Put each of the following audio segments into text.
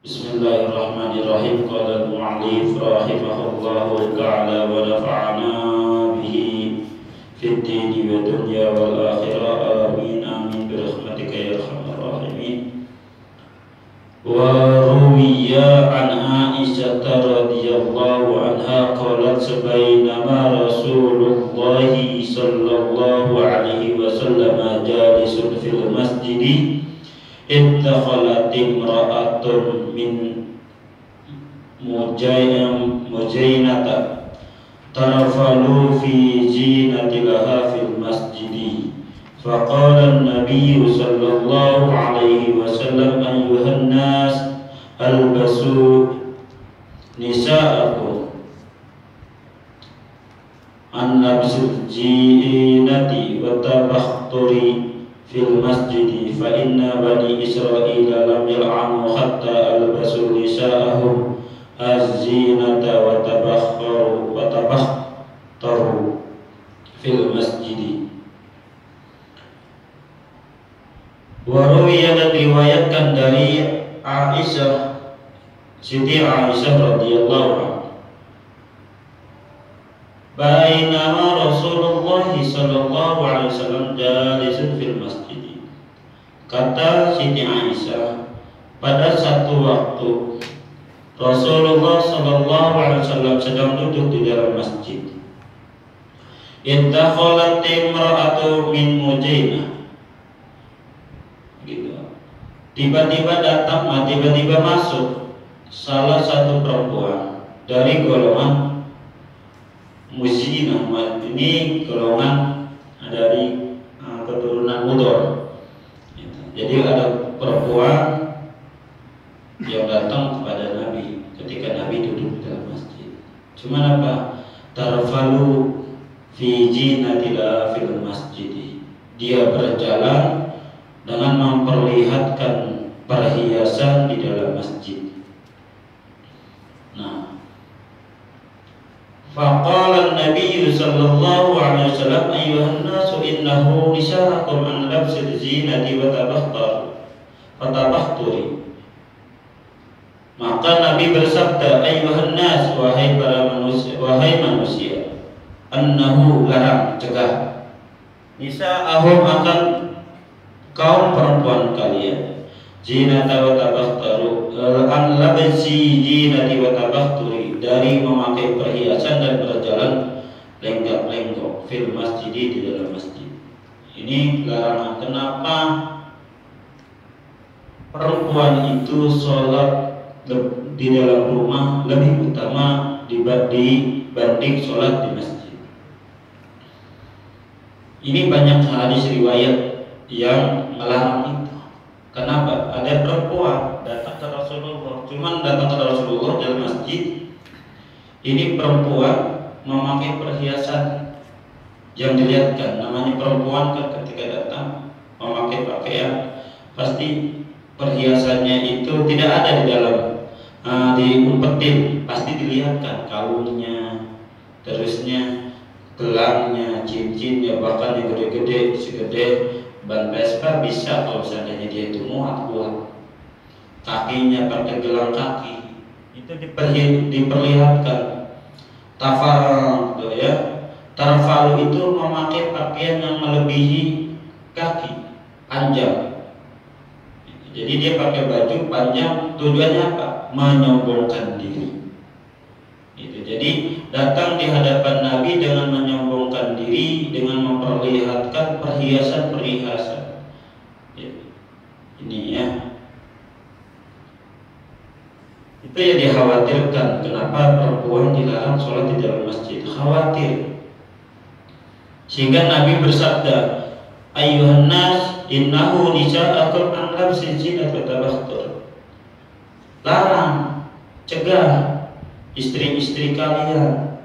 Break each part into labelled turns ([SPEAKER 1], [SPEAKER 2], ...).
[SPEAKER 1] Bismillahirrahmanirrahim. Qala al-mu'allif rahimahullahu ta'ala wa nafa'ana bihi fid dini wa dunya wal akhirah. Amin amin bi rahmatika ya arhamar rahimin. Wa ruwiya an Aisyah radhiyallahu anha qalat sabainama Rasulullah sallallahu alaihi wasallam jalisun fil masjid idkhalat imra'atun min mujainata tarafalu fi jinatilaha fil masjidi faqala an-nabiy sallallahu alaihi wasallam ayyuhan nas albasu nisa'akum an labsil jinati wa tabakhturi fil masjidi fa inna bani Israila lam yal'anu hatta albasu nisa'ahum az-zinata wa tabakhtaru fil masjidi. Wa ruwiya, dan riwayatkan dari Aisyah, Siti Aisyah radhiyallahu anha, bainama Rasulullah sallallahu alaihi wasallam jalisun fil masjid. Kata Siti Aisyah, pada satu waktu Rasulullah sallallahu alaihi wasallam sedang duduk di dalam masjid. Idkhalat imra'atu min mujainah. Gitu. Tiba-tiba masuk salah satu perempuan dari golongan Muzinah. Ini golongan dari keturunan Mudor. Jadi ada perempuan yang datang kepada Nabi ketika Nabi duduk di dalam masjid. Cuman apa? Tarfalu fi jinatila fil masjid. Dia berjalan dengan memperlihatkan perhiasan di dalam masjid. Nah, faqala an-nabiy sallallahu alaihi wasallam ayyuhan nasu innahu nisa'akum an labsil zinati wa tabakhturi. Maka Nabi bersabda, ayyuhan nas, wahai manusia, annahu, larang, cegah, nisa'ahum, akan kaum perempuan kalian, zinata wa tabakhtaru, an labsi zinati wa tabakhturi, dari memakai perhiasan dan berjalan lenggak-lenggok fil masjid, di dalam masjid. Ini larangan. Kenapa perempuan itu sholat di dalam rumah lebih utama dibanding sholat di masjid? Ini banyak hadis riwayat yang melarang itu. Kenapa? Ada perempuan datang ke Rasulullah, cuman datang ke Rasulullah dalam masjid. Ini perempuan memakai perhiasan yang dilihatkan. Namanya perempuan kan ketika datang memakai pakaian, pasti perhiasannya itu tidak ada di dalam, diumpetin, pasti dilihatkan kalungnya, terusnya gelangnya, cincinnya, bahkan yang gede-gede, segede ban Vespa bisa kalau seandainya dia itu muat kuat. Kakinya pakai gelang kaki, itu diperlihatkan. Tafal, ya. Tarfalu itu memakai pakaian yang melebihi kaki, panjang. Jadi dia pakai baju panjang, tujuannya apa? Menyombongkan diri. Itu. Jadi datang di hadapan Nabi dengan menyombongkan diri, dengan memperlihatkan perhiasan-perhiasan. Ya. Ini ya. Itu yang dikhawatirkan. Kenapa perempuan dilarang sholat di dalam masjid? Khawatir. Sehingga Nabi bersabda, ayyuhan nas innahu nisa'akum an labsil zinati wa tabakhtur. Larang, cegah istri-istri kalian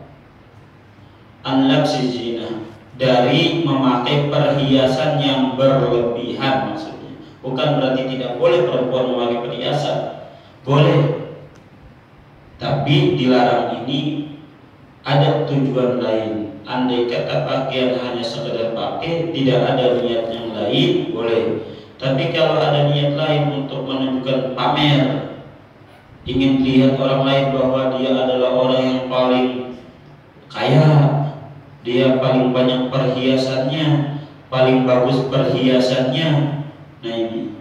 [SPEAKER 1] an labsil zinah, dari memakai perhiasan yang berlebihan. Maksudnya bukan berarti tidak boleh perempuan memakai perhiasan, boleh. Tapi dilarang ini ada tujuan lain. Andai kata pakaian hanya sekedar pakai, tidak ada niat yang lain, boleh. Tapi kalau ada niat lain untuk menunjukkan pamer, ingin lihat orang lain bahwa dia adalah orang yang paling kaya, dia paling banyak perhiasannya, paling bagus perhiasannya. Nah ini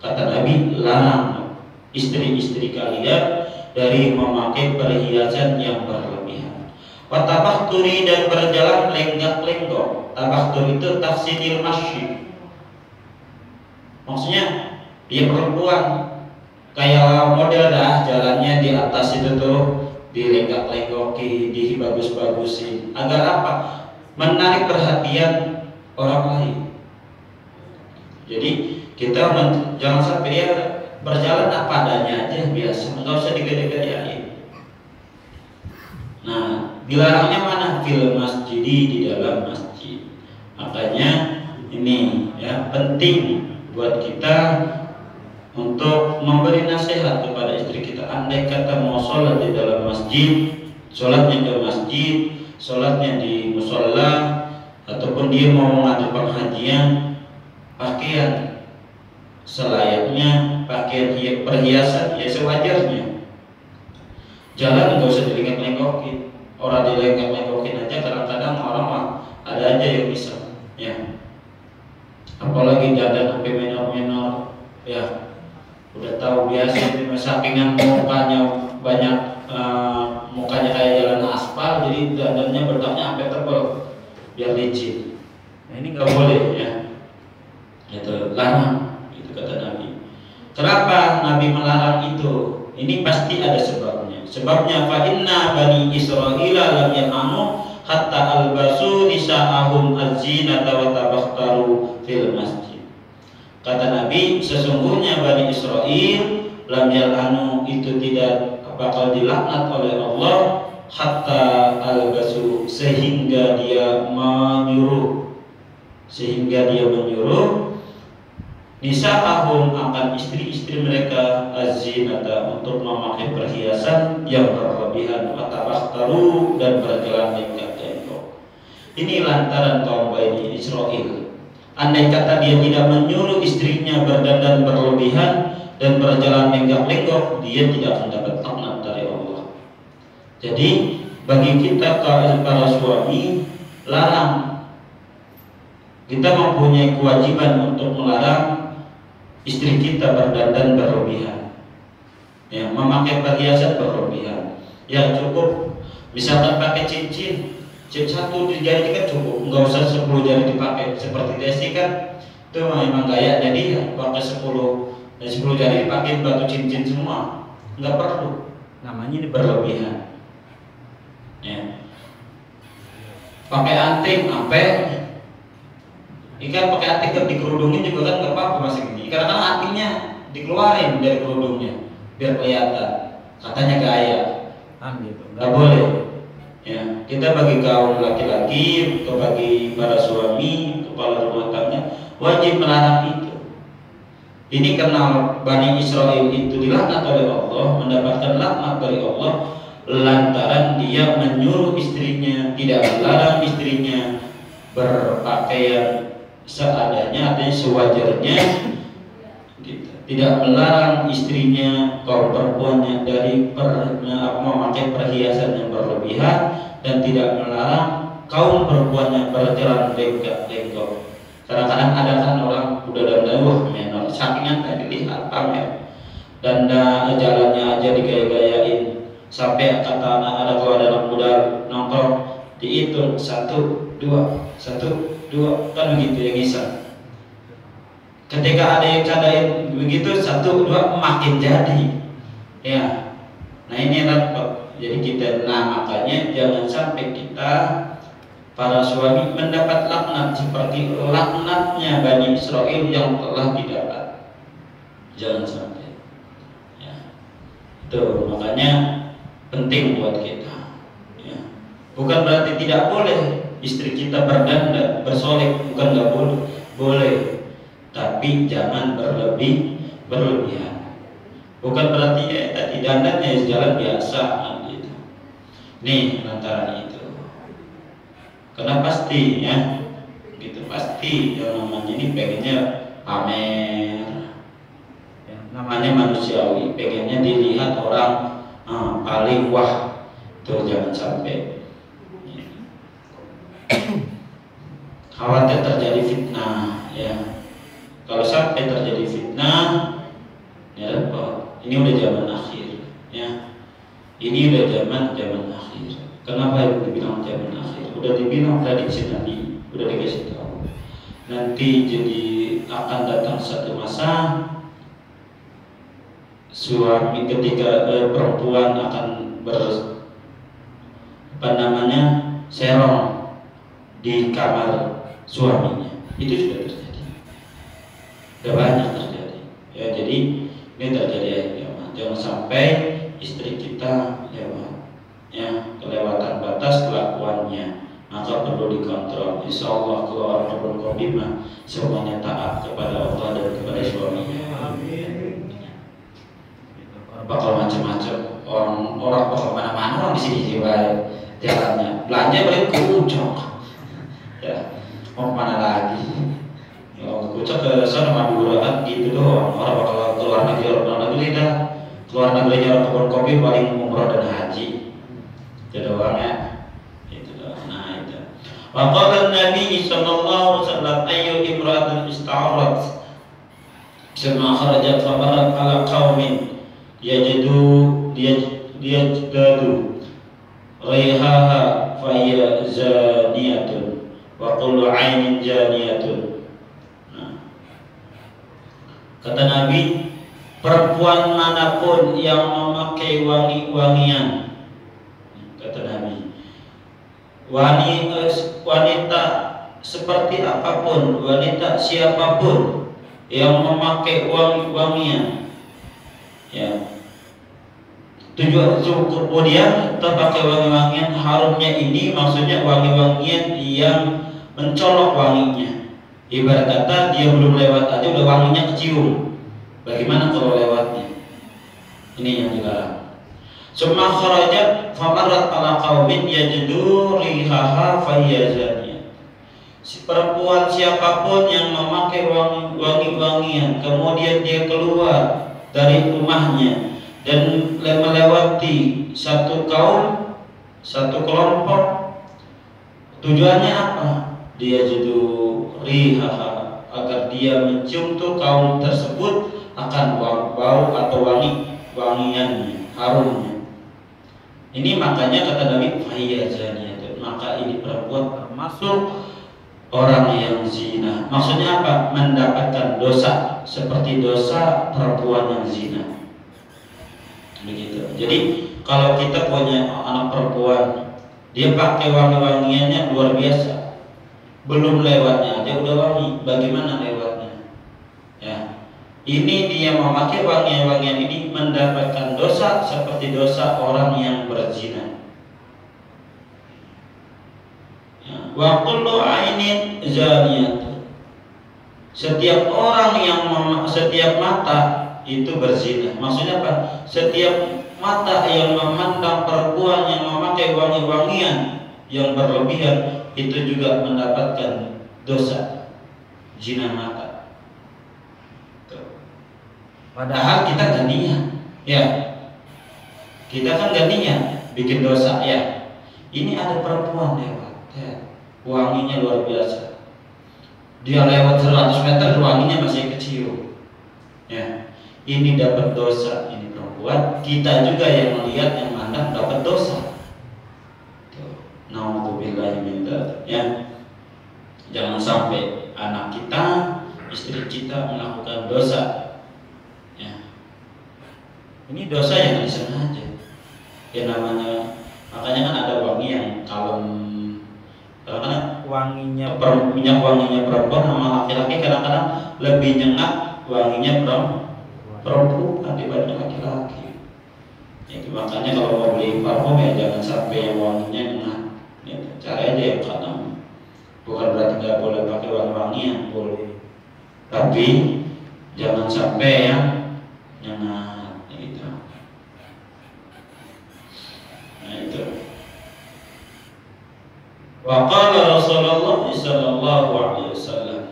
[SPEAKER 1] kata Nabi, larang istri-istri kalian dari memakai perhiasan yang berlebihan. Watabahturi, dan berjalan lenggak-lenggok. Tabahtur itu tafsiril masyi. Maksudnya dia perempuan kayak model dah, jalannya di atas itu tuh dilenggak-lenggoki, dibagus-bagusin. Agar apa? Menarik perhatian orang lain. Jadi kita jangan sampai ya berjalan apa adanya aja, biasa, nggak usah digede-gedein. Nah, dilarangnya mana? Fil masjidi, di dalam masjid. Makanya ini ya penting buat kita untuk memberi nasihat kepada istri kita. Andai kata mau sholat di dalam masjid, sholatnya di masjid, sholatnya di musola, ataupun dia mau mengadu pengajian, pakaian selayaknya, pakaian perhiasan ya sewajarnya. Jalan nggak usah dilengkap-lengkokin. Orang dilengkap-lengkokin aja kadang-kadang orang ada aja yang bisa, ya. Apalagi dandan sampai menor-menor, ya. Udah tahu biasa itu sampingan mukanya banyak, mukanya kayak jalan aspal, jadi dandannya berdaknya sampai tebal biar licin. Nah ini nggak boleh, ya. Itu larang, itu kata Nabi. Kenapa Nabi melarang itu? Ini pasti ada sebabnya. Sebabnya fa inna bani Israila lam yan'anu hatta albasu nisa'ahum az-zinata wa tabakhtaru fil masjid. Kata Nabi, sesungguhnya Bani Israel lam yan'anu itu tidak bakal dilaknat oleh Allah hatta albasu, sehingga dia menyuruh nisa'ahum, akan istri-istri mereka, az-zinata, untuk memakai perhiasan yang berlebihan, atabakhtaru, dan berjalan lenggak-lenggok. Ini lantaran kaum Bani Israel. Andai kata dia tidak menyuruh istrinya berdandan berlebihan dan berjalan lenggak-lenggok, dia tidak akan dapat laknat dari Allah. Jadi bagi kita para suami, larang. Kita mempunyai kewajiban untuk melarang istri kita berdandan berlebihan, ya, memakai perhiasan berlebihan. Ya cukup, misalkan pakai cincin satu di jari kan cukup, nggak usah 10 jari dipakai. Seperti Desi kan, itu memang gayanya dia pakai 10 jari dipakai batu cincin semua, nggak perlu. Namanya ini berlebihan. Ya. Pakai anting, ikan pakai anting dikerudungin juga kan nggak apa-apa masih gini. Karena kan antingnya dikeluarin dari kerudungnya biar kelihatan, katanya gaya, gitu. Nggak boleh. Ya, kita bagi kaum laki-laki atau bagi para suami, kepala rumah tangga, wajib melarang itu. Ini karena Bani Israel itu dilaknat oleh Allah, mendapatkan laknat dari Allah lantaran dia menyuruh istrinya, tidak melarang istrinya berpakaian seadanya, artinya sewajarnya, tidak melarang istrinya, kaum perempuannya, dari memakai perhiasan yang berlebihan, dan tidak melarang kaum perempuannya berjalan lenggak-lenggok. Kadang-kadang ada kan orang udah dandan menor, sakingan tadi lihat pamer, dan jalannya aja digaya-gayain, sampai kata ada kalau ada anak muda nongkrong dihitung 1, 2, 1, 2, kan begitu ya bisa. Ketika ada yang cadain begitu 1, 2 makin jadi, ya. Nah ini repot. Jadi kita, makanya jangan sampai kita para suami mendapat laknat seperti laknatnya Bani Israel yang telah didapat. Jangan sampai. Ya. Itu makanya penting buat kita. Ya. Bukan berarti tidak boleh istri kita berdandan, bersolek, bukan nggak boleh, boleh. Tapi jangan berlebihan. Bukan berarti ya tadi dandannya jalan biasa gitu. Nih lantaran itu. Karena pasti ya, gitu pasti yang namanya ini pengennya pamer. Ya, namanya manusiawi, pengennya dilihat terlihat orang paling wah, tuh jangan sampai. Khawatir terjadi fitnah, ya. Kalau sampai terjadi fitnah, ya repot. Ini udah zaman akhir, ya. Ini udah zaman akhir. Kenapa itu dibilang zaman akhir? Udah dibilang prediksi Nabi, udah dikasih tahu. Nanti jadi akan datang satu masa suami ketika perempuan akan serong di kamar suaminya. Itu sudah terjadi, sudah banyak terjadi, ya. Jadi ini terjadi akhir kiamat. Jangan sampai istri kita kelewatan batas kelakuannya, maka perlu dikontrol. Insya Allah keluar maupun komima semuanya taat kepada Allah dan kepada suaminya. Amin. Bakal macam-macam orang bakal mana-mana orang di sini jiwa jalannya belanja balik ke Ucok, ya mau kemana lagi? Ucok ke sana Madura kan gitu doang. Orang bakal keluar negeri dah. Keluar negerinya orang kebun kopi paling umroh dan haji. Itu doang ya. Itu doang. Nah itu. Wa qala Nabi sallallahu alaihi wasallam ayyu imra'atin ista'arat sama kharajat fa barat ala qaumin yajidu raihaha fa hiya zaniyatun wa kullu 'ainin janiyatun. Kata Nabi, perempuan manapun yang memakai wangi-wangian, kata Nabi, wanita seperti apapun, wanita siapapun yang memakai wangi-wangian, ya. Tujuan kemudian terpakai wangi-wangian, harumnya ini maksudnya wangi-wangian yang mencolok wanginya. Ibarat kata dia belum lewat aja udah wanginya kecium. Bagaimana kalau lewatnya? Ini yang dilarang. Summa kharajat famarat ala qaumin yajidu rihaha fayyazaniyah. Si perempuan siapapun yang memakai wangi-wangian kemudian dia keluar dari rumahnya dan melewati satu kaum, satu kelompok, tujuannya apa? Dia jadu rihaha, agar dia mencium tuh kaum tersebut akan bau atau wangiannya, harumnya. Ini makanya kata Nabi fayyazaniyah, maka ini perempuan termasuk orang yang zina. Maksudnya apa? Mendapatkan dosa seperti dosa perempuan yang zina. Begitu. Jadi kalau kita punya anak perempuan, dia pakai wangi-wangiannya luar biasa. Belum lewatnya aja udah wangi. Bagaimana lewatnya? Ya. Ini dia memakai wangian-wangian ini mendapatkan dosa seperti dosa orang yang berzina. Wa kullu ainin zaniyah. Setiap orang yang setiap mata itu berzina. Maksudnya apa? Setiap mata yang memandang perempuan yang memakai wangi-wangian yang berlebihan itu juga mendapatkan dosa zina mata. Padahal kita gak niat, ya. Kita kan gak niat bikin dosa, ya. Ini ada perempuan lewat, ya. Wanginya luar biasa. Dia lewat 100 meter, wanginya masih kecil, ya. Ini dapat dosa, ini perempuan. Kita juga yang melihat, yang mandang dapat dosa. Nauzubillahi min dzalik, ya. Jangan sampai anak kita, istri kita melakukan dosa. Ini dosa yang disengaja. Ya namanya, makanya kan ada wangi yang kalem. Karena wanginya minyak wanginya perempuan sama laki-laki kadang-kadang lebih nyengat wanginya perempuan dibanding laki-laki. Itu makanya kalau mau beli parfum ya jangan sampai wanginya nyengat. Ya, cari aja yang kalem. Bukan berarti nggak boleh pakai wangi-wangian, boleh. Tapi jangan sampai yang nyengat. Wa qala Rasulullah sallallahu alaihi wasallam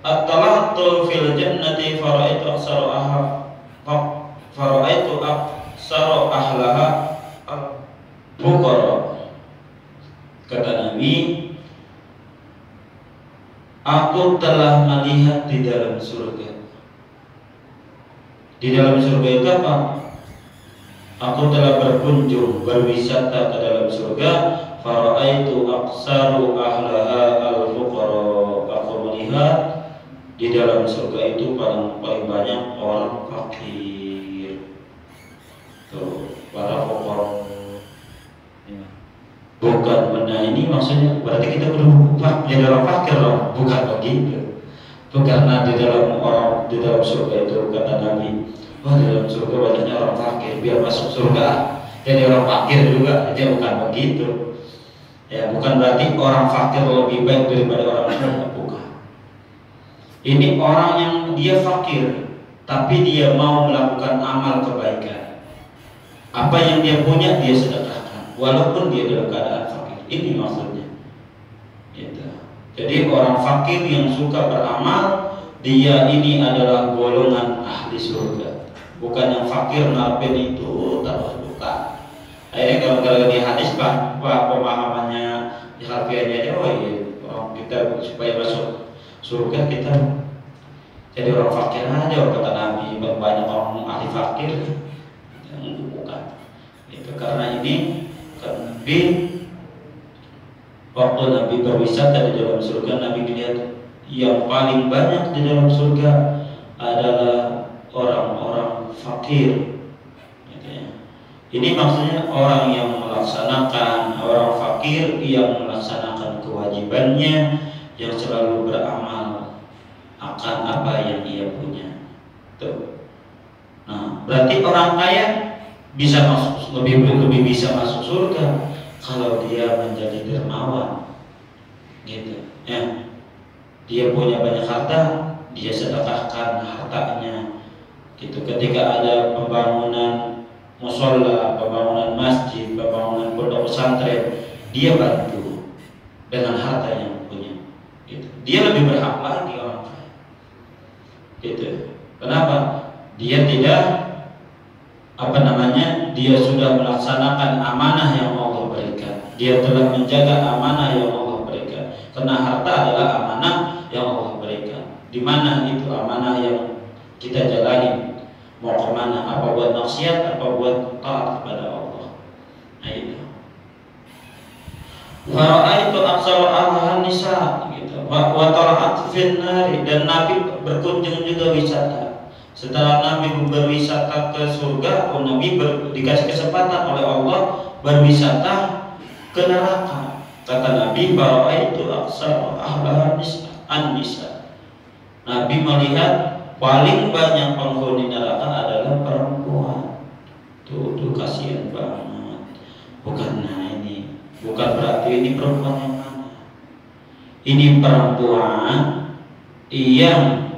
[SPEAKER 1] at-talaq Intalaqtu fil jannati faraitu aksara ahlaha al-fuqara. Kata Nabi, aku telah melihat di dalam surga. Di dalam surga itu apa? Aku telah berkunjung, berwisata ke dalam surga. Faraitu aksaru ahlaha al-fuqara. Aku melihat di dalam surga itu paling banyak orang fakir. Tuh, para fuqara. Bukan benar, ini maksudnya berarti kita perlu jadi orang fakir dong, bukan begitu. Bukan di dalam surga itu kata Nabi, di dalam surga banyaknya orang fakir, biar masuk surga jadi orang fakir juga, aja bukan begitu. Ya, bukan berarti orang fakir lebih baik daripada orang kaya, bukan. Ini orang yang dia fakir, tapi dia mau melakukan amal kebaikan. Apa yang dia punya dia sedekahkan, walaupun dia dalam keadaan fakir. Ini maksudnya. Gitu. Jadi orang fakir yang suka beramal, dia ini adalah golongan ahli surga. Bukan yang fakir narpen itu terus, bukan. Akhirnya kalau di hadis pemahamannya di harfiahnya dia, orang kita supaya masuk surga kita jadi orang fakir aja, kata Nabi. Banyak orang ahli fakir, bukan. Itu karena ini kan Nabi waktu Nabi berwisata di dalam surga, Nabi melihat yang paling banyak di dalam surga adalah orang-orang fakir. Ini maksudnya orang yang melaksanakan, orang fakir yang melaksanakan kewajibannya, yang selalu beramal akan apa yang ia punya. Tuh. Nah, berarti orang kaya bisa masuk, lebih bisa masuk surga kalau dia menjadi dermawan, gitu. Ya, dia punya banyak harta, dia sedekahkan hartanya. Gitu. Ketika ada pembangunan mushola, pembangunan masjid, pembangunan pondok pesantren, dia bantu dengan harta yang punya. Gitu. Dia lebih berhak lagi orang kaya. Gitu. Kenapa? Dia tidak dia sudah melaksanakan amanah yang Allah berikan. Dia telah menjaga amanah yang Allah berikan. Karena harta adalah amanah yang Allah berikan. Di mana itu amanah yang kita jalani? Mau kemana? Apa buat maksiat? Apa buat taat kepada Allah? Nah itu. Fara'aitu aksara ahlan nisa gitu. Wa tala'at fin nari, dan Nabi berkunjung juga wisata. Setelah Nabi berwisata ke surga, Nabi dikasih kesempatan oleh Allah berwisata ke neraka. Kata Nabi, fara'aitu aksara ahlan nisa. Nabi melihat paling banyak penghuni neraka adalah perempuan. Tuh kasihan banget. Bukan ini, bukan berarti ini perempuan yang mana. Ini perempuan yang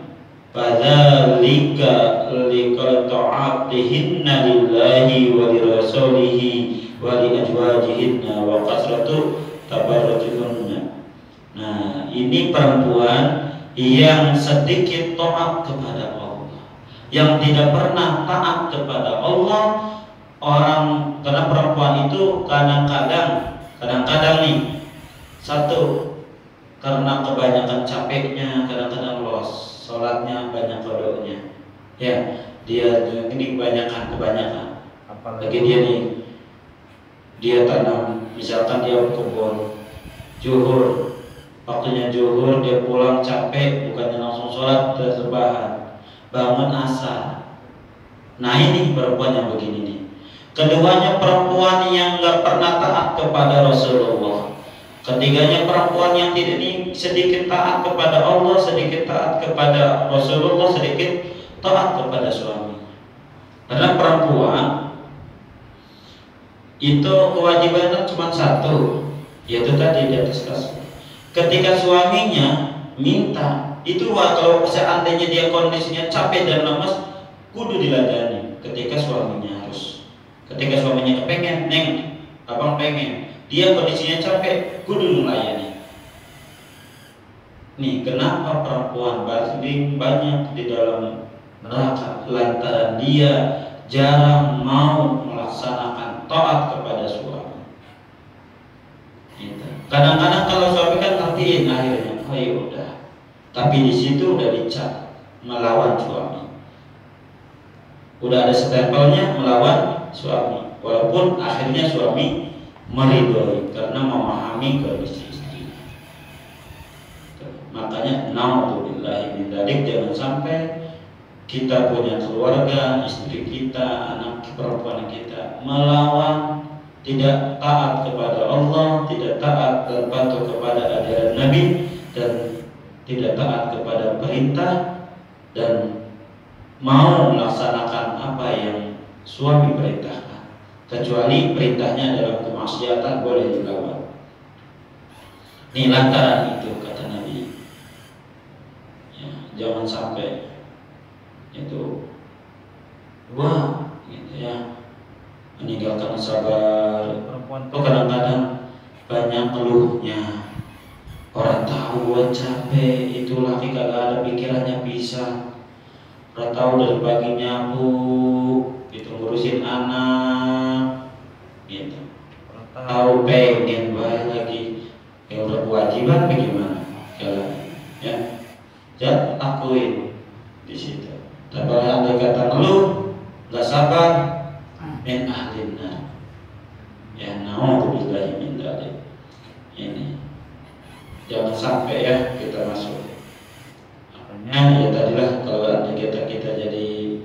[SPEAKER 1] fadzalika liqata'atihinna lillahi wa lirasulihi wa li azwajihinna wa kasratu tabarrujunna. Nah, ini perempuan yang sedikit taat kepada Allah, yang tidak pernah taat kepada Allah. Orang, karena perempuan itu kadang-kadang nih, satu, karena kebanyakan capeknya, kadang-kadang los, sholatnya banyak kodoknya, ya, dia ini kebanyakan. Apalagi dia nih, dia tanam, misalkan dia kebun, zuhur, waktunya zuhur, dia pulang capek, bukannya langsung sholat, tersebahan, bangun asar. Nah ini perempuan yang begini nih. Keduanya perempuan yang gak pernah taat kepada Rasulullah. Ketiganya perempuan yang tidak ini sedikit taat kepada Allah, sedikit taat kepada Rasulullah, sedikit taat kepada suami. Karena perempuan itu kewajibannya cuma satu, yaitu tadi di atas kasur. Ketika suaminya minta, itu kalau seandainya dia kondisinya capek dan lemas, kudu diladani. Ketika suaminya kepengen, neng, abang pengen, dia kondisinya capek, kudu melayani. Nih, kenapa perempuan paling banyak di dalam neraka? Lantaran dia jarang mau melaksanakan taat kepada suami. Gitu. Kadang-kadang kalau suami kan ngertiin akhirnya, oh ya udah. Tapi di situ udah dicap melawan suami. Udah ada stempelnya melawan suami. Walaupun akhirnya suami meridhoi karena memahami kondisi istrinya. Makanya naudzubillahi min dzalik, jangan sampai kita punya keluarga, istri kita, anak perempuan kita melawan, tidak taat kepada Allah, tidak taat dan patuh kepada ajaran Nabi, dan tidak taat kepada perintah, dan mau melaksanakan apa yang suami perintahkan, kecuali perintahnya dalam kemaksiatan boleh dilawan. Ini lantaran itu kata Nabi, ya, jangan sampai itu wah gitu ya, meninggalkan sabar. Perempuan tuh kadang-kadang banyak keluhnya. Orang tahu gue capek, itu laki kagak ada pikirannya bisa. Orang tahu dari pagi nyapu, gitu ngurusin anak, gitu. Orang tahu pengen baik lagi, ya udah kewajiban bagaimana? Ya, jangan lakuin di situ. Tapi kalau andai kata ngeluh, nggak sabar, min ahlinna, ya naudzubillahi min dzalik. Ini jangan sampai ya kita masuk. Makanya ya tadilah kalau andai kita jadi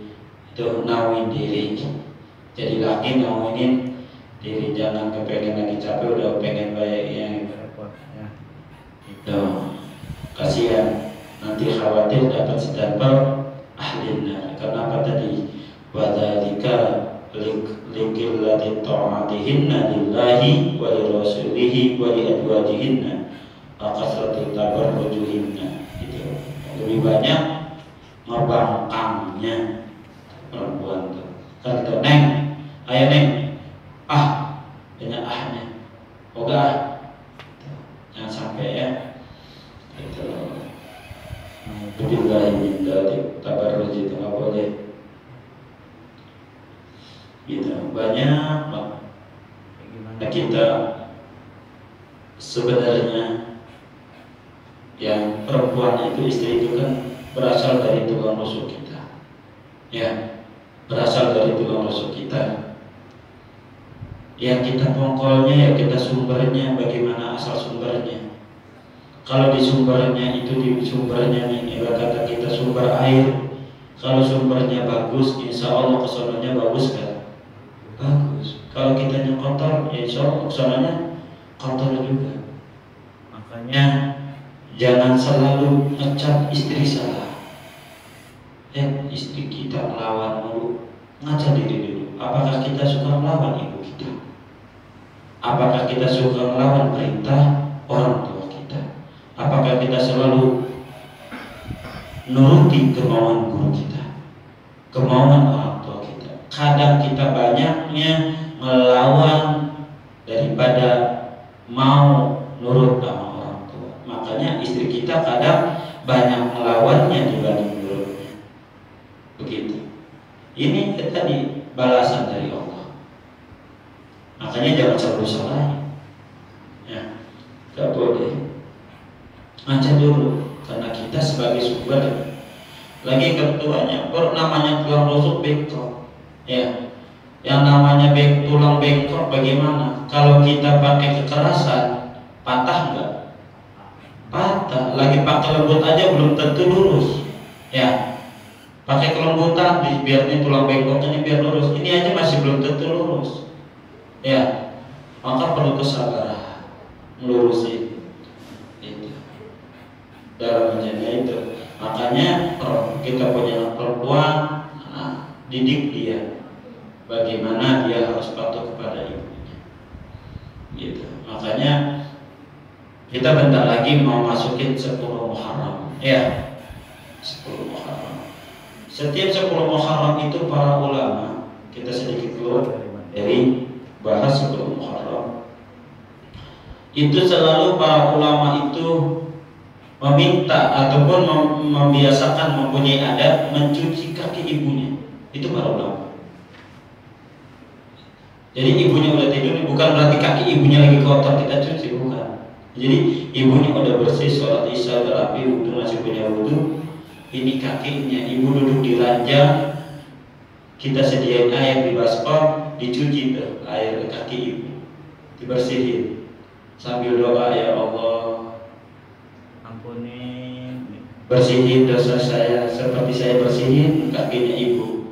[SPEAKER 1] itu nawin diri, jadi laki nawinin diri, jangan kepengen lagi capek udah pengen baik ya itu kasihan, nanti khawatir dapat stempel ahlinna. Karena apa tadi? Wadzalika likillati ta'atihinna lillahi wa lirasulihi wa liazwajihinna kasratul tabarrujuhinna. Itu lebih banyak ngebangkangnya perempuan tuh. Kan kita neng, ayo neng, banyak ahnya, oga, jangan sampai ya. Itu billahi min dzalik, tabarruj itu nggak boleh. Gitu banyak bagaimana kita sebenarnya yang perempuan itu, istri itu kan berasal dari tulang rusuk kita, ya, berasal dari tulang rusuk kita. Yang kita pongkolnya ya kita sumbernya, bagaimana asal sumbernya. Kalau di sumbernya itu, di sumbernya nih, kata kita sumber air, kalau sumbernya bagus, insya Allah kesononya bagus kan? Bagus. Kalau kitanya kotor, ya insya Allah kesononya kotor juga. Makanya jangan selalu ngecap istri salah. Istri kita melawan mulu, ngaca diri dulu. Apakah kita suka melawan ibu kita? Apakah kita suka melawan perintah orang tua kita? Apakah kita selalu nuruti kemauan guru kita, kemauan orang tua kita? Kadang kita banyaknya melawan daripada mau nurut sama orang tua. Makanya istri kita kadang banyak melawannya dibanding nurutnya. Begitu. Ini tadi balasan dari Allah. Makanya jangan selalu salah. Ya, gak boleh. Ngaca dulu, karena kita sebagai sumber. Lagi ketuanya, namanya tulang rusuk bengkok. Ya, yang namanya tulang bengkok bagaimana? Kalau kita pakai kekerasan, patah nggak? Patah. Lagi pakai lembut aja belum tentu lurus. Ya, pakai kelembutan biar ini tulang bengkoknya ini biar lurus. Ini aja masih belum tentu lurus. Ya, maka perlu kesabaran melurusin itu dalam menjaga itu. Makanya kita punya perempuan, didik dia bagaimana dia harus patuh kepada ibunya. Gitu. Makanya kita bentar lagi mau masukin 10 Muharram. Ya, 10 Muharram. Setiap 10 Muharram itu para ulama, kita sedikit keluar dari bahas 10 Muharram. Itu selalu para ulama itu meminta ataupun membiasakan mempunyai adat mencuci kaki ibunya. Itu para ulama. Jadi ibunya udah tidur, bukan berarti kaki ibunya lagi kotor kita cuci, bukan. Jadi ibunya udah bersih, sholat isya udah rapi, wudhu masih punya wudhu. Ini kakinya, ibu duduk di ranjang, kita sediain air di baskom, dicuci tuh air kaki ibu, dibersihin sambil doa, ya Allah ampunin, bersihin dosa saya seperti saya bersihin kakinya ibu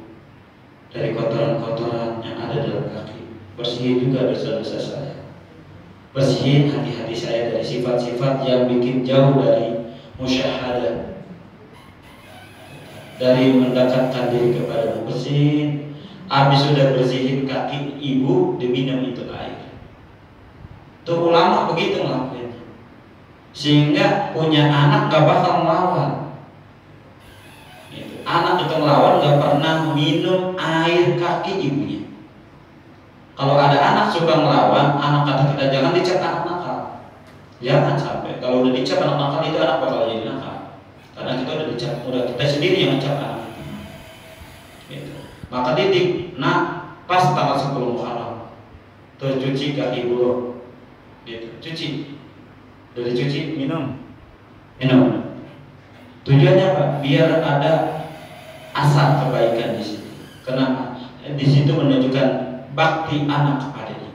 [SPEAKER 1] dari kotoran-kotoran yang ada dalam kaki. Bersihin juga dosa-dosa saya, bersihin hati-hati saya dari sifat-sifat yang bikin jauh dari musyahadah, dari mendekatkan diri kepada bersihin. Habis sudah bersihin kaki ibu, diminum itu air. Tuh ulama begitu ngelakuin, sehingga punya anak gak bakal melawan. Anak itu melawan gak pernah minum air kaki ibunya. Kalau ada anak suka melawan, anak kata kita jangan dicap anak nakal. Jangan sampai, kalau udah dicap anak nakal itu anak bakal jadi nakal. Karena kita udah dicap, udah kita sendiri yang ngecap anak. Gitu. Maka didik, nak pas tanggal 10 Muharram, tuh cuci kaki ibu, gitu, cuci. Udah dicuci, minum. Tujuannya apa? Biar ada asal kebaikan di situ. Kenapa? Di situ menunjukkan bakti anak kepadanya.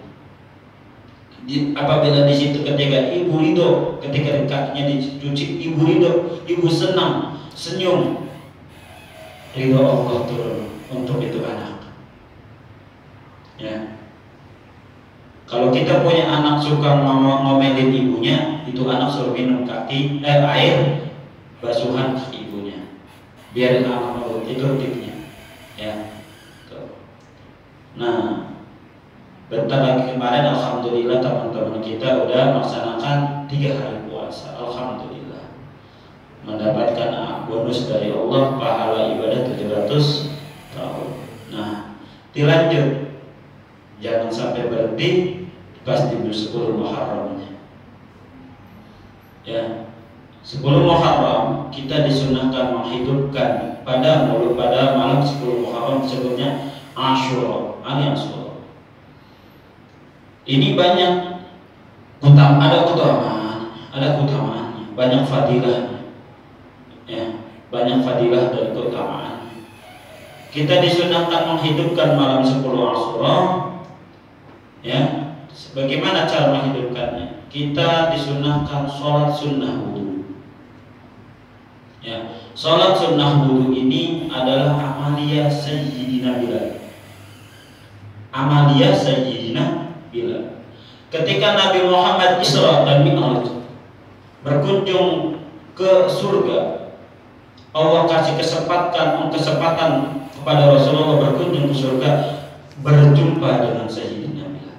[SPEAKER 1] Apabila di situ ketika ibu ridho, ketika kakinya dicuci, ibu ridho, ibu senang, senyum, ridho Allah turun untuk itu anak. Ya. Kalau kita punya anak suka ngomelin ibunya, itu anak suruh minum air basuhan kaki ibunya, biar anak nurut. Itu tipnya. Ya. Nah, bentar lagi kemarin alhamdulillah teman-teman kita udah melaksanakan 3 hari puasa. Alhamdulillah mendapatkan bonus dari Allah, pahala ibadah 700 tahun. Nah, dilanjut, jangan sampai berhenti pas di 10 Muharramnya. Ya, 10 Muharram kita disunahkan menghidupkan pada malam 10 Muharram, sebelumnya Asyura, hari Asyura. Ini banyak ada keutamaannya, banyak fadilahnya. Ya, banyak fadilah dan keutamaan. Kita disunahkan menghidupkan malam 10 Asyura. Ya, bagaimana cara menghidupkannya? Kita disunahkan sholat sunnah wudu. Ya, sholat sunnah wudu ini adalah amaliyah Sayyidina Bilal. Amaliyah Sayyidina Bilal. Ketika Nabi Muhammad Isra dan Mi'raj berkunjung ke surga, Allah kasih kesempatan kepada Rasulullah berkunjung ke surga, berjumpa dengan Sayyidina Bilal.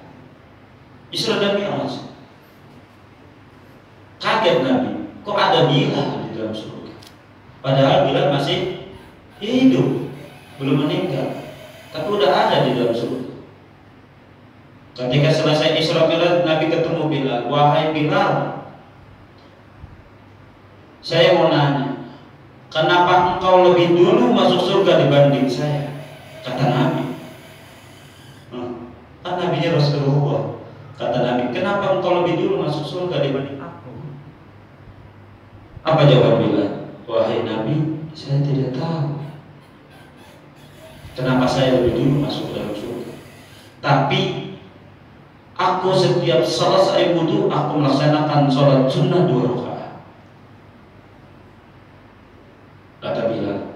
[SPEAKER 1] Isra dan Mi'raj. Kaget Nabi, kok ada Bilal di dalam surga? Padahal Bilal masih hidup, belum meninggal, tapi udah ada di dalam surga. Ketika selesai Isra Mi'raj, Nabi ketemu Bilal. Wahai Bilal, saya mau nanya, kenapa engkau lebih dulu masuk surga dibanding saya? Kata Nabi. Kan Nabinya Rasulullah. Kata Nabi, kenapa engkau lebih dulu masuk surga dibanding aku? Apa jawab Bilal? Wahai Nabi, saya tidak tahu kenapa saya lebih dulu masuk ke dalam surga. Tapi aku setiap selesai wudu, aku melaksanakan sholat sunnah 2 rakaat. Kata Bilal,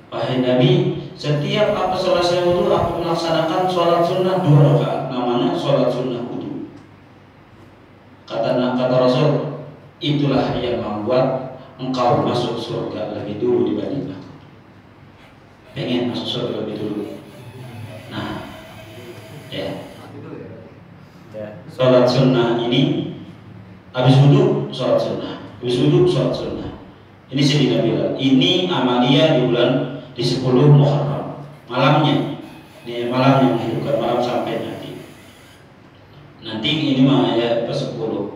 [SPEAKER 1] wahai Nabi, setiap aku selesai wudu, aku melaksanakan sholat sunnah 2 rakaat. Namanya sholat sunnah wudu. Kata Rasul, itulah yang membuat engkau masuk surga lebih dulu dibanding aku. Pengen masuk surga lebih dulu. Nah, ya. Sholat sunnah ini, habis wudu sholat sunnah, habis wudu sholat sunnah. Ini Sayyidina Bilal. Ini amaliyah di 10 Muharram malamnya. Ini malamnya menghidupkan malam sampai nanti. Nanti ini mah ya ke 10.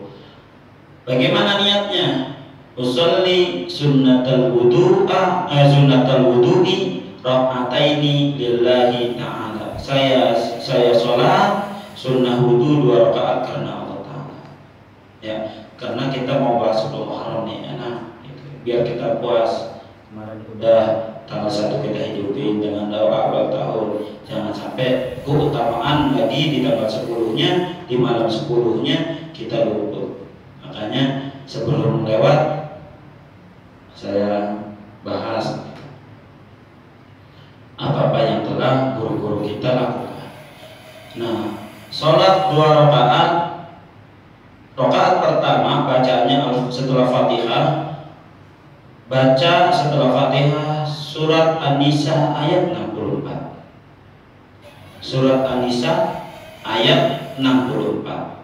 [SPEAKER 1] Bagaimana niatnya? usolli sunnatal wudu'i raka'ataini lillahi ta'ala. Saya sholat sunnah wudu 2 rakaat karena Allah Ta'ala. Ya, karena kita mau bahas sebelum Muharram nih, enak gitu. Biar kita puas. Kemarin udah tanggal 1 kita hidupin dengan doa awal tahun. Jangan sampai keutamaan lagi di tanggal 10-nya, di malam 10-nya kita luput. Makanya sebelum lewat saya bahas apa-apa yang telah guru-guru kita lakukan. Nah, sholat 2 rakaat. Rakaat pertama bacaannya setelah Fatihah, baca setelah Fatihah surat An-Nisa ayat 64. Surat An-Nisa ayat 64.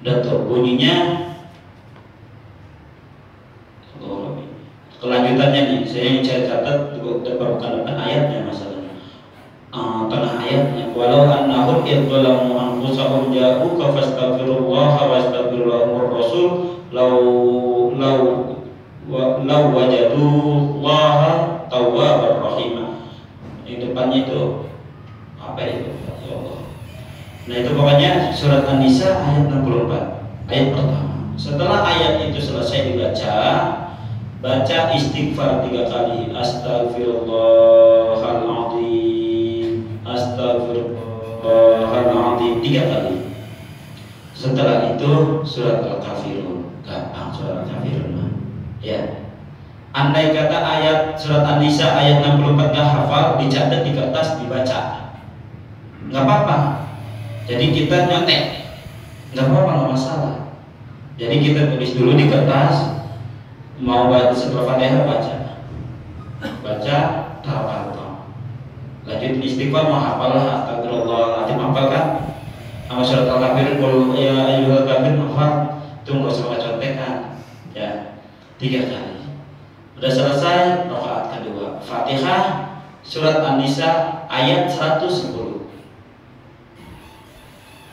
[SPEAKER 1] Udah tuh bunyinya. Kelanjutannya nih, saya catat bukan ayatnya masalahnya. Tengah ayatnya, walau annahum idzalamu anfusahum ja'uka fastaghfirullaha wastaghfirullahu rasul law wajadullaha tawwabar rahimah. Yang depannya itu apa itu? Ya Allah. Nah, itu pokoknya surat An-Nisa ayat 64, ayat pertama. Setelah ayat itu selesai dibaca, baca istighfar 3 kali. Astagfirullahaladzim, astagfirullahaladzim 3 kali. Setelah itu surat Al-Kafirun. Gampang surat Al-Kafirun mah. Ya. Andai kata ayat surat An-Nisa ayat 64 gak hafal, dicatat di kertas, dibaca. Gak apa-apa. Jadi kita nyontek. Gak apa-apa, gak masalah. Jadi kita tulis dulu di kertas. Mau baca setelah Fatihah baca tarawih. Lanjut istighfar mau hafalah astagfirullahaladzim, hafal kan? Sama surat Al-Kafirun kalau ya ayyuhal kafirun hafal. Itu nggak usah contekan. Ya, 3 kali. Udah selesai rakaat kedua. Fatihah surat An-Nisa ayat 110.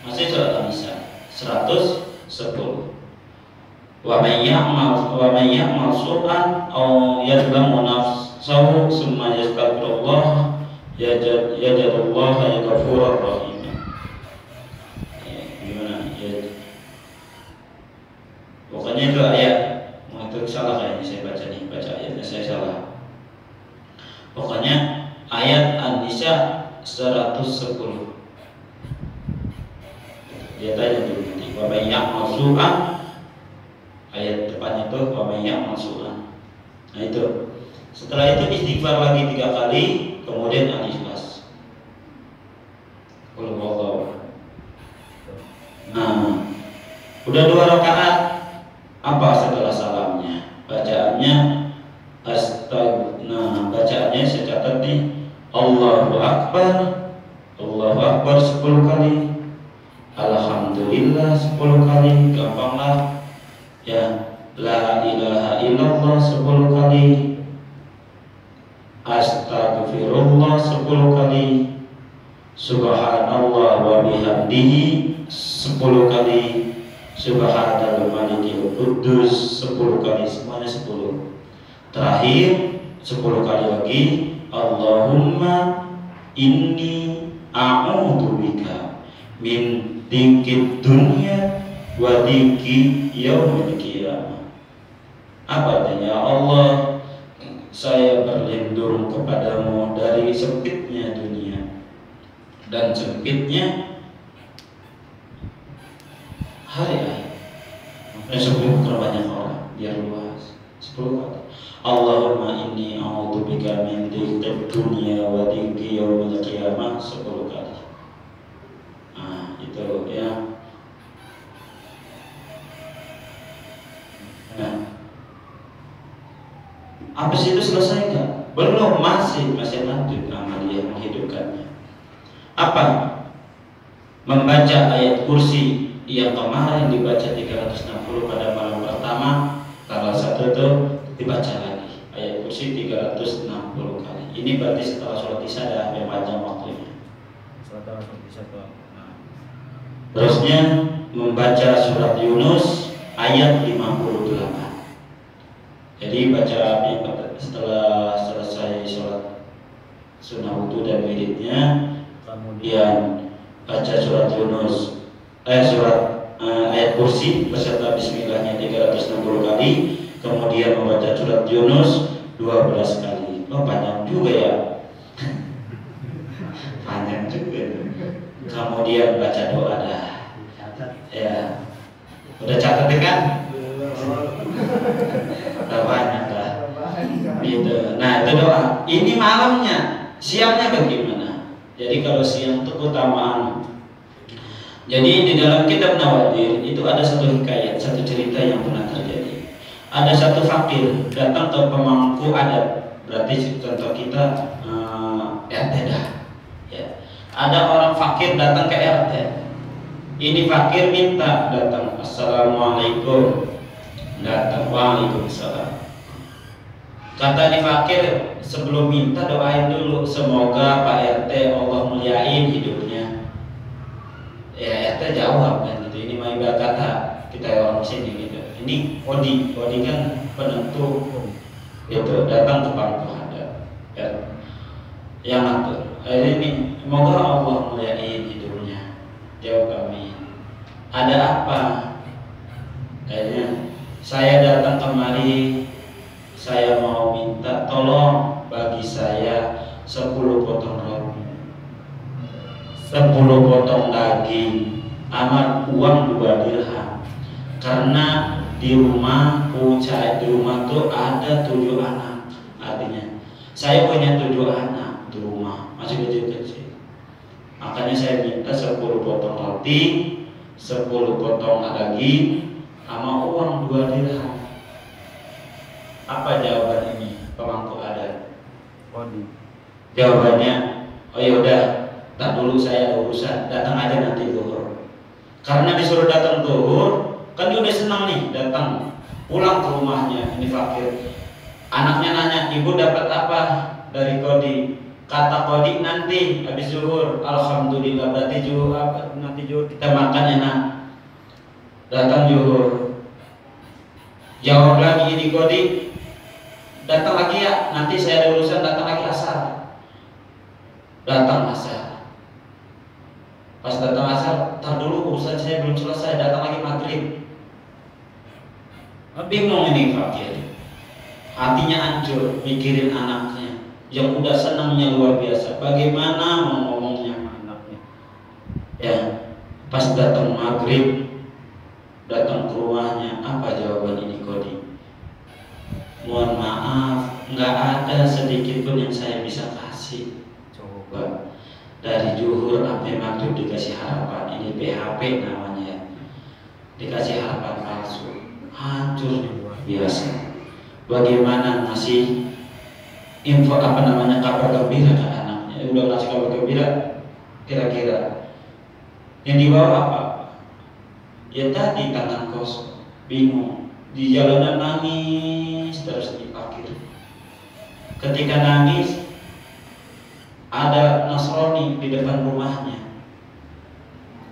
[SPEAKER 1] Masih surat An-Nisa 110. Wa may ya'mal su'an aw yadlamu nafsahu summa yastaghfirullah yajadullah ghafurur rahim. Gimana ya? Pokoknya itu ayat. Itu salah kayaknya saya baca nih, baca ayatnya saya salah. Pokoknya ayat An-Nisa 110. Dia tanya dulu nanti. Wa may ya'mal su'an, ayat depannya tuh wa may ya'mal su'an. Nah itu. Setelah itu istighfar lagi 3 kali, kemudian Al-Ikhlas. Nah, udah 2 rakaat. Apa setelah salamnya? Bacaannya bacaannya saya catat nih. Allahu Akbar 10 kali. Alhamdulillah 10 kali. Gampang lah. Ya, la ilaha illallah 10 kali. Astagfirullah 10 kali. Subhanallah wa bihamdihi 10 kali. Subhanal malikil quddus 10 kali, semuanya 10. Terakhir 10 kali lagi, Allahumma inni a'udzubika min dzikid dunya wa dziki yaumil qiyamah. Apa artinya? Allah, saya berlindung kepadamu dari sempitnya dunia dan sempitnya hari akhir. Sebelum banyak orang biar luas. 10 kali. Allahumma inni a'udzubika min dzikid dunya wa dziki yaumil qiyamah 10 kali. Nah, itu ya. Nah, habis itu selesai enggak? Belum, masih lanjut amaliyah menghidupkannya. Apa? Membaca ayat kursi yang kemarin dibaca 360 pada malam pertama, tanggal 1 itu dibaca lagi ayat kursi 360 kali. Ini berarti setelah sholat isya ada yang panjang waktunya. Setelah sholat isya tuh. Terusnya membaca surat Yunus ayat 58. Jadi baca setelah selesai sholat sunnah wudu dan wiridnya, kemudian baca surat Yunus, ayat kursi beserta bismillahnya 360 kali, kemudian membaca surat Yunus 12 kali. Oh, panjang juga ya. Panjang juga. Kemudian baca doa dah. Ya. Udah catat kan? Udah banyak lah. Gitu. Nah, itu doa. Ini malamnya, siangnya bagaimana? Jadi kalau siang itu keutamaan. Jadi di dalam kitab Nawadir itu ada satu hikayat, satu cerita yang pernah terjadi. Ada satu fakir datang ke pemangku adat, berarti contoh kita RT dah. Ya. Ada orang fakir datang ke RT. Ini fakir minta datang, assalamualaikum, datang, waalaikumsalam. Kata ini fakir, sebelum minta doain dulu, semoga Pak RT Allah muliain hidupnya. Ya RT jawab kan gitu, ini mah ibarat kata kita orang sini gitu. Ini Odi kan penentu gitu, datang ke pangku adat ya, yang ngatur. Ini semoga Allah muliain hidupnya. Jawab kami, ada apa? Kayaknya saya datang kemari, saya mau minta tolong bagi saya 10 potong roti, 10 potong daging, amat uang 2 dirham. Karena di rumah tuh ada 7 anak. Artinya saya punya 7 anak di rumah, masih kecil-kecil. Makanya saya minta 10 potong roti, 10 potong daging, sama uang 2 dirham. Apa jawaban ini pemangku adat? Jawabannya, oh yaudah, tak dulu saya ada urusan, datang aja nanti zuhur. Karena disuruh datang zuhur, kan dia udah senang nih datang, pulang ke rumahnya. Ini fakir, anaknya nanya, ibu dapat apa dari Kodi? Kata Kodi, nanti habis zuhur. Alhamdulillah, berarti nanti zuhur kita makan enak. Datang zuhur, jawab lagi ini Kodi, datang lagi ya, nanti saya ada urusan, datang lagi asar. Datang asar, pas datang asar, tar dulu urusan saya belum selesai, datang lagi maghrib. Bingung ini fakir, hatinya hancur mikirin anaknya yang udah senangnya luar biasa, bagaimana mau ngomongnya sama anaknya. Ya, pas datang maghrib, datang ke rumahnya, apa jawaban ini Kodi? Mohon maaf, nggak ada sedikit pun yang saya bisa kasih. Coba dari zuhur sampai maghrib dikasih harapan, ini PHP namanya ya, dikasih harapan palsu, hancur luar biasa. Bagaimana ngasih info kabar gembira ke anaknya? Udah ngasih kabar gembira, kira-kira yang dibawa apa? Ya tadi tangan kosong, bingung, di jalanan nangis terus dipakai. Ketika nangis, ada Nasrani di depan rumahnya,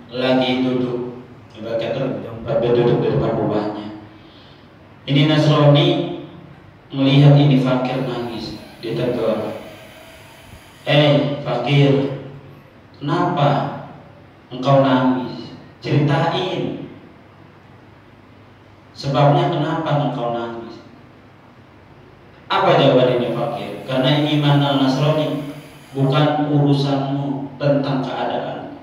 [SPEAKER 1] lagi duduk, duduk di depan rumahnya. Ini Nasrani melihat ini fakir nangis, ditegur. Fakir, kenapa engkau nangis? Ceritain sebabnya kenapa engkau nangis. Apa jawaban ini fakir? Karena ini iman Nasrani, bukan urusanmu tentang keadaan.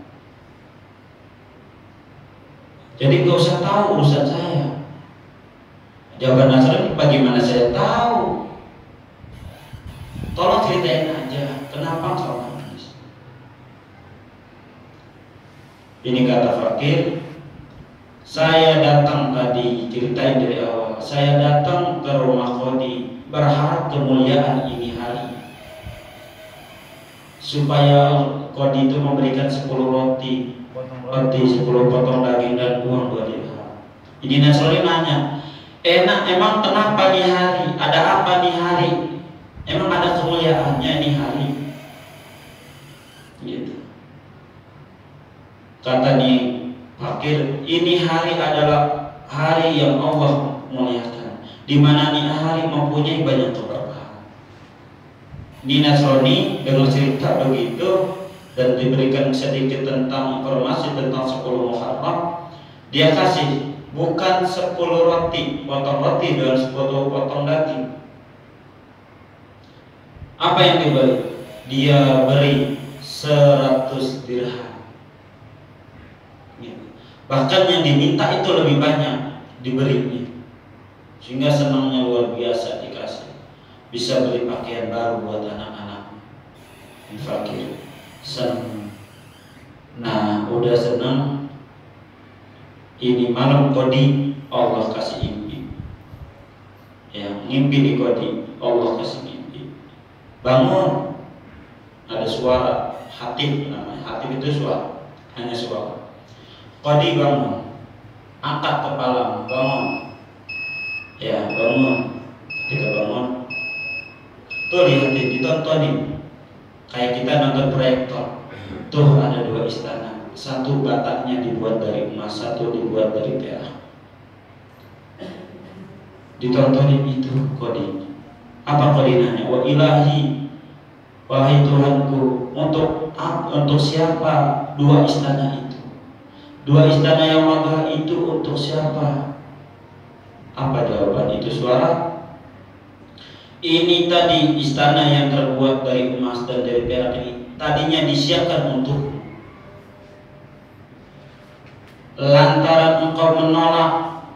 [SPEAKER 1] Jadi gak usah tahu urusan saya. Jawaban Nasrani, bagaimana saya tahu? Tolong ceritain aja, kenapa kau nangis? Ini kata fakir, saya datang tadi, ceritain dari awal, saya datang ke rumah Kodi berharap kemuliaan ini hari, supaya Kodi itu memberikan 10 roti, 10 potong daging dan uang 2 dirham. Ini Nasrani nanya, emang kenapa nih hari? Ada apa nih hari? Emang ada kemuliaannya nih hari? Gitu. Kata nih fakir, ini hari adalah hari yang Allah muliakan. Di di mana nih hari mempunyai banyak keberkahan. Di Nasrani dengan cerita begitu dan diberikan sedikit tentang informasi tentang 10 Muharram, dia kasih bukan 10 roti, potong roti dan 10 potong daging. Apa yang diberi? Dia beri 100 dirham. Bahkan yang diminta itu lebih banyak diberinya, sehingga senangnya luar biasa dikasih. Bisa beli pakaian baru buat anak-anak yang fakir. Senang. Nah, udah senang. Ini malam kodi Allah kasih mimpi. Ya, mimpi di kodi Allah kasih mimpi. Bangun, ada suara hatib namanya. Hatib itu suara, hanya suara. Kodi bangun, angkat kepala, bangun. Ya, bangun. Ketika bangun, tuh lihatin, ditontonin. Kayak kita nonton proyektor. Tuh ada 2 istana. Satu bataknya dibuat dari emas, satu dibuat dari perak. Ditontonin itu kodi. Apa kodinanya? Wa ilahi, wahai Tuhanku, untuk siapa 2 istana itu? 2 istana yang megah itu untuk siapa? Apa jawaban itu suara? Ini tadi istana yang terbuat dari emas dan dari perak ini tadinya disiapkan untuk, lantaran engkau menolak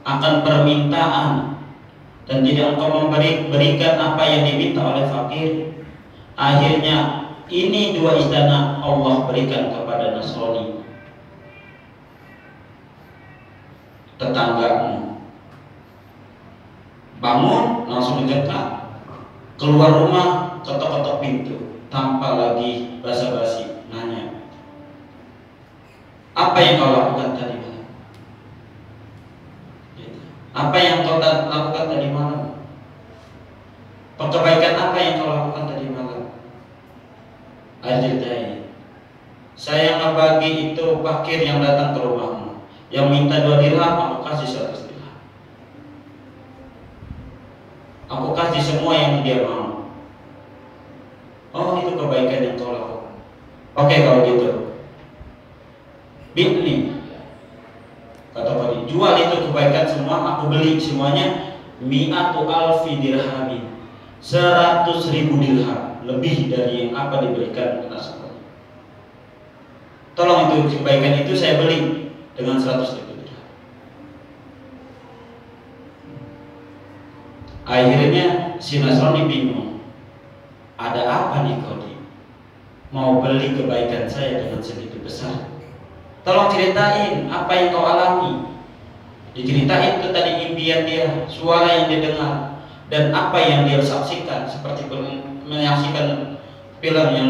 [SPEAKER 1] akan permintaan dan tidak engkau berikan apa yang diminta oleh fakir, akhirnya ini 2 istana Allah berikan kepada Nasrani, tetanggamu. Bangun langsung dicetak, keluar rumah ketok-ketok pintu tanpa lagi basa-basi, nanya, apa yang kau lakukan tadi malam? Apa yang kau lakukan tadi malam? Kebaikan apa yang kau lakukan tadi malam? Ajidai, saya ngebagi itu fakir yang datang ke rumahmu, yang minta 2 dirham aku kasih 100 dirham. Aku kasih semua yang dia mau. Oh, itu kebaikan yang kau lakukan. Oke, kalau gitu, Bitni, kata Fadi, jual itu kebaikan semua, aku beli semuanya. Mi'atu alfi dirhamin, 100.000 dirham, lebih dari yang apa diberikan ke Nasrani. Tolong itu kebaikan itu saya beli dengan 100.000 dirham. Akhirnya si Nasrani bingung, ada apa nih Kodi? Mau beli kebaikan saya dengan segitu besar? Tolong ceritain apa yang kau alami. Diceritain itu tadi impian dia, suara yang dia dengar, dan apa yang dia saksikan, seperti menyaksikan film yang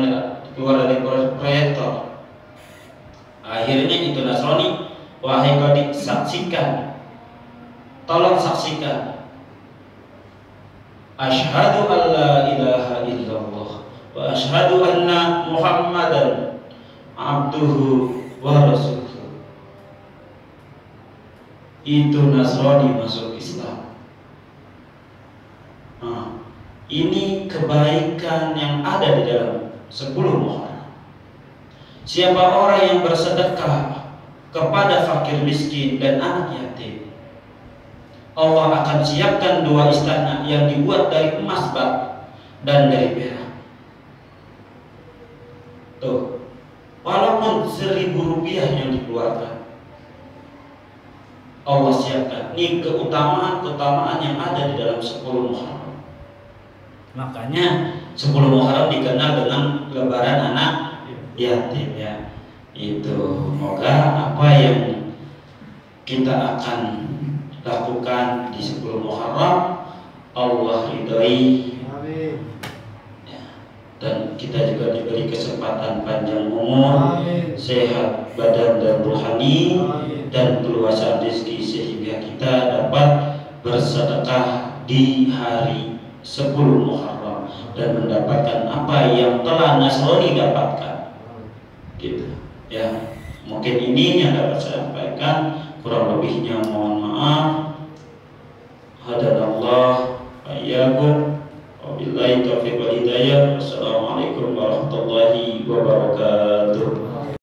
[SPEAKER 1] keluar dari proyektor. Akhirnya itu Nasrani, wahai Kodi, saksikan, tolong saksikan. Asyhadu an la ilaha illallah wa asyhadu anna Muhammadan abduhu wa rasuluh. Itu Nasrani masuk Islam. Nah, ini kebaikan yang ada di dalam 10 Muharram. Siapa orang yang bersedekah kepada fakir miskin dan anak yatim, Allah akan siapkan 2 istana yang dibuat dari emas bak dan dari perak. Tuh, walaupun 1.000 rupiah yang dikeluarkan, Allah siapkan. Ini keutamaan yang ada di dalam 10 Muharram. Makanya 10 Muharram dikenal dengan lebaran anak yatim ya. Itu semoga apa yang kita akan lakukan di 10 Muharram Allah ridhoi. Amin. Dan kita juga diberi kesempatan panjang umur, sehat badan dan rohani, dan keluasan rezeki sehingga kita dapat bersedekah di hari 10 Muharram dan mendapatkan apa yang telah Nasrani dapatkan. Gitu. Ya, mungkin ini yang dapat saya sampaikan, kurang lebihnya mohon maaf. hadanallah wa iyyakum. Wabillahi taufiq wal hidayah. Wassalamualaikum warahmatullahi wabarakatuh.